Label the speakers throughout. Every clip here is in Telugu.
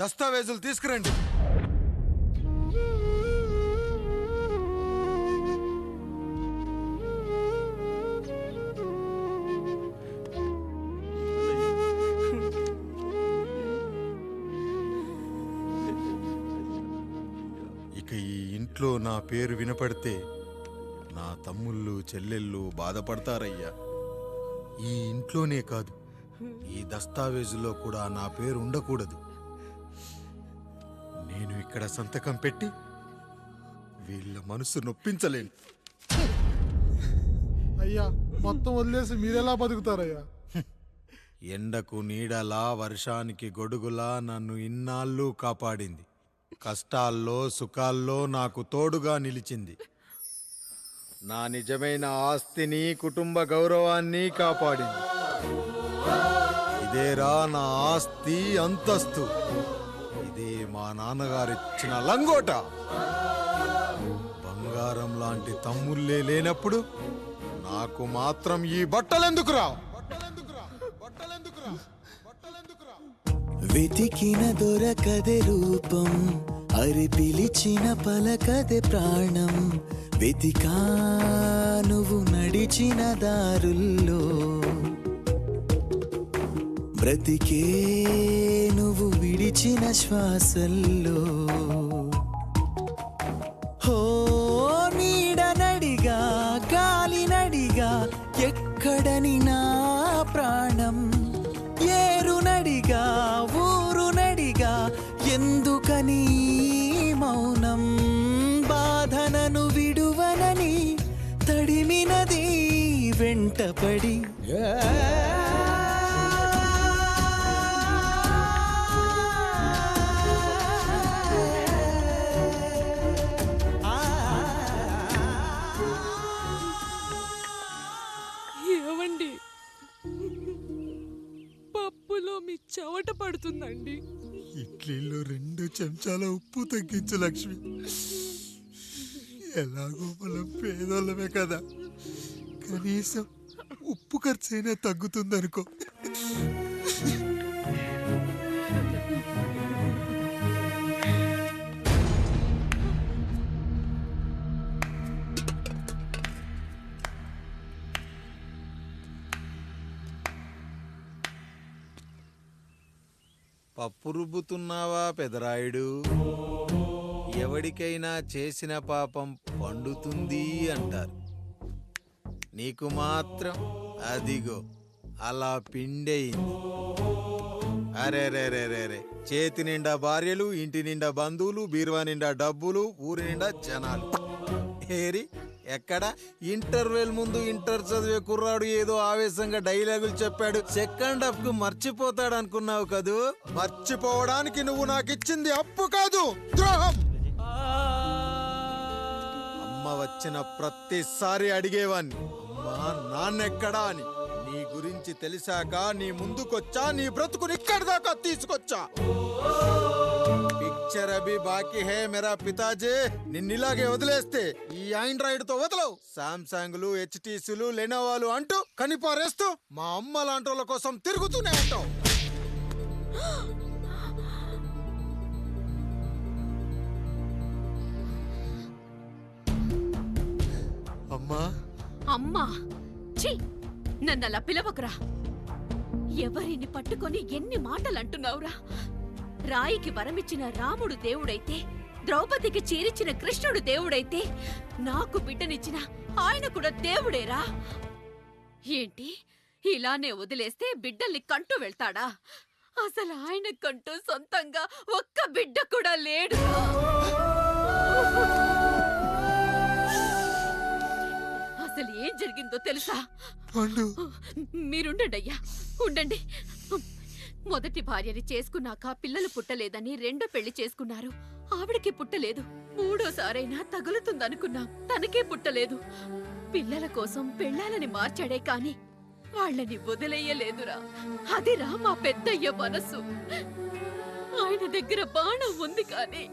Speaker 1: దస్తావేజులు తీసుకురండి. ఇక ఈ ఇంట్లో నా పేరు వినపడితే నా తమ్ముళ్ళు చెల్లెళ్ళు బాధపడతారయ్యా. ఈ ఇంట్లోనే కాదు, ఈ దస్తావేజులో కూడా నా పేరు ఉండకూడదు. నేను ఇక్కడ సంతకం పెట్టి వీళ్ళ మనసు నొప్పించలేను.
Speaker 2: అయ్యా, మొత్తం వదిలేసి మీరెలా బతుకుతారయ్యా?
Speaker 1: ఎండకు నీడలా, వర్షానికి గొడుగులా నన్ను ఇన్నాళ్ళు కాపాడింది. కష్టాల్లో సుఖాల్లో నాకు తోడుగా నిలిచింది. నా నిజమైన ఆస్తిని, కుటుంబ గౌరవాన్ని కాపాడింది. ఇదేరా నా ఆస్తి, అంతస్తు. ఇదే మా నాన్నగారిచ్చిన లంగోట. బంగారం లాంటి తమ్ముళ్ళే లేనప్పుడు నాకు మాత్రం ఈ బట్టలెందుకురా?
Speaker 3: వెతికిన దొరకదే రూపం, అరి పిలిచిన పలకదే ప్రాణం. వెతికా నువ్వు నడిచిన దారుల్లో, బ్రతికే నువ్వు విడిచిన శ్వాసల్లో. హో నీడ నడిగా, గాలి నడిగా, ఎక్కడని నా ప్రాణం. ఏరు నడిగా, ఊరు నడిగా, ఎందుకని మౌనం. బాధనను విడువనని తడిమినది వెంటపడి.
Speaker 4: ఏవండి, పప్పులో మీ చెవట పడుతుందండి.
Speaker 1: ఇడ్లీలో 2 చెంచాల ఉప్పు తగ్గించు లక్ష్మి. ఎలాగో మనం పేదోళ్ళమే కదా, కనీసం ఉప్పు ఖర్చైనా తగ్గుతుందనుకో. పప్పు రుబ్బుతున్నావా పెదరాయుడు? ఎవడికైనా చేసిన పాపం పండుతుంది అంటారు. నీకు మాత్రం అదిగో అలా పిండయింది. అరే రే రే రే రే, చేతి నిండా భార్యలు, ఇంటి నిండా బంధువులు, బీరువా నిండా డబ్బులు, ఊరి నిండా జనాలు. ఏరి ఎక్కడ? ఇంటర్వెల్ ముందు ఇంటర్ చదివే కుర్రాడు ఏదో ఆవేశంగా డైలాగులు చెప్పాడు, సెకండ్ హాఫ్ కు మర్చిపోతాడు అనుకున్నావు కదూ? మర్చిపోవడానికి నువ్వు నాకు ఇచ్చింది అప్పు కాదు, ద్రోహం. అమ్మ వచ్చిన ప్రతిసారి అడిగేవాణ్ణి, అమ్మా నాన్నెక్కడా అని. నీ గురించి తెలిసాక నీ ముందుకొచ్చా, నీ బ్రతుకుని ఇక్కడి దాకా తీసుకొచ్చా. పిక్చర్ అభి బాకీ హే మేరా పితాజీ. నిన్నిలాగే వదిలేస్తే ఈ ఆండ్రాయిడ్ తో వదలవు. సామ్సంగ్లు, హెచ్టీసీలు, లెనోవాలు అంటూ కనిపారేస్తూ మా అమ్మ లాంటోళ్ళ కోసం తిరుగుతూనే ఉంటావు. అమ్మా
Speaker 5: అమ్మా, ఛీ, నన్నలా పిలవకురా. ఎవరిని పట్టుకొని ఎన్ని మాటలు అంటున్నావురా? రాయికి వరమిచ్చిన రాముడు దేవుడైతే, ద్రౌపదికి చీరిచ్చిన కృష్ణుడు దేవుడైతే, నాకు బిడ్డనిచ్చిన ఆయన కూడా దేవుడేరా. ఏంటి, ఇలానే వదిలేస్తే బిడ్డల్ని కంటూ వెళ్తాడా? అసలు ఆయన కంటూ సొంతంగా ఒక్క బిడ్డ కూడా లేడు. అసలు ఏం జరిగిందో తెలుసా? మీరుండండి అయ్యా, ఉండండి. మొదటి భార్యని చేసుకున్నాక పిల్లలు పుట్టలేదని రెండో పెళ్లి చేసుకున్నారు. ఆవిడకి పుట్టలేదు. మూడోసారైనా తగులుతుందనుకున్నాం, తనకే పుట్టలేదు. పిల్లల కోసం పెళ్ళాలని మార్చాడే కాని వాళ్ళని వదిలేయలేదురా. అదిరా మా పెద్దయ్య మనసు. ఆయన దగ్గర బాణం ఉంది కానీ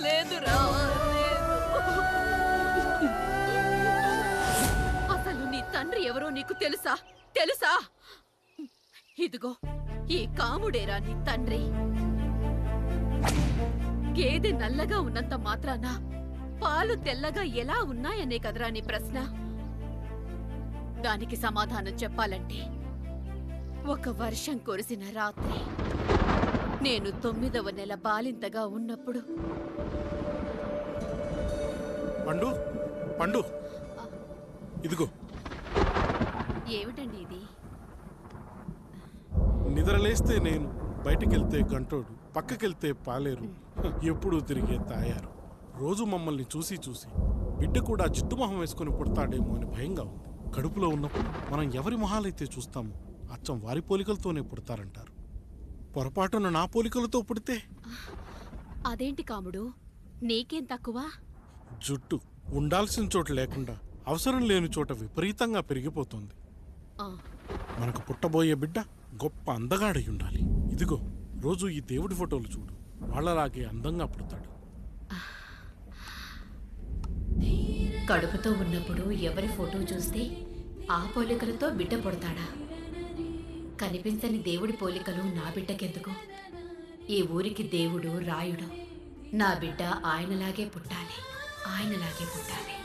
Speaker 5: లేదురా, లేదు. అసలు నీ తండ్రి ఎవరో నీకు తెలుసా? తెలుసా? ఇదిగో ఈ కాముడేరా నీ తండ్రి. గేదె నల్లగా ఉన్నంత మాత్రాన పాలు తెల్లగా ఎలా ఉన్నాయనే కదరా నీ ప్రశ్న. దానికి సమాధానం చెప్పాలంటే ఒక వర్షం కురిసిన రాత్రి నేను 9వ నెల బాలింతగా ఉన్నప్పుడు.
Speaker 6: పండు పండు ఇదిగో.
Speaker 5: ఏమిటండి ఇది?
Speaker 6: నిద్రలేస్తే నేను, బయటికెళ్తే గంటోడు, పక్కకెళ్తే పాలేరు, ఎప్పుడూ తిరిగే తాయారు. రోజు మమ్మల్ని చూసి చూసి బిడ్డ కూడా జిడ్డు మొహం వేసుకుని పుడతాడేమో అని భయంగా ఉంది. కడుపులో ఉన్నప్పుడు మనం ఎవరి మొహాలైతే చూస్తామో అచ్చం వారి పోలికలతోనే పుడతారంటారు. పొరపాటున నా పోలికలతో పుడితే?
Speaker 5: అదేంటి కాముడు, నీకేం తక్కువ?
Speaker 6: జుట్టు ఉండాల్సిన చోట లేకుండా అవసరం లేని చోట విపరీతంగా పెరిగిపోతుంది.
Speaker 5: ఆ,
Speaker 6: మనకు పుట్టబోయే బిడ్డ గొప్ప అందగాడై ఉండాలి. ఇదిగో రోజు ఈ దేవుడి ఫోటోలు చూడు, వాళ్ళలాగే అందంగా పుడతాడు.
Speaker 5: కడుపుతో ఉన్నప్పుడు ఎవరి ఫోటో చూస్తే ఆ పోలికలతో బిడ్డ పుడతాడా? కనిపించని దేవుడి పోలికలు నా బిడ్డకెందుకు? ఈ ఊరికి దేవుడు రాయుడు. నా బిడ్డ ఆయనలాగే పుట్టాలి, ఆయనలాగే పుట్టాలి.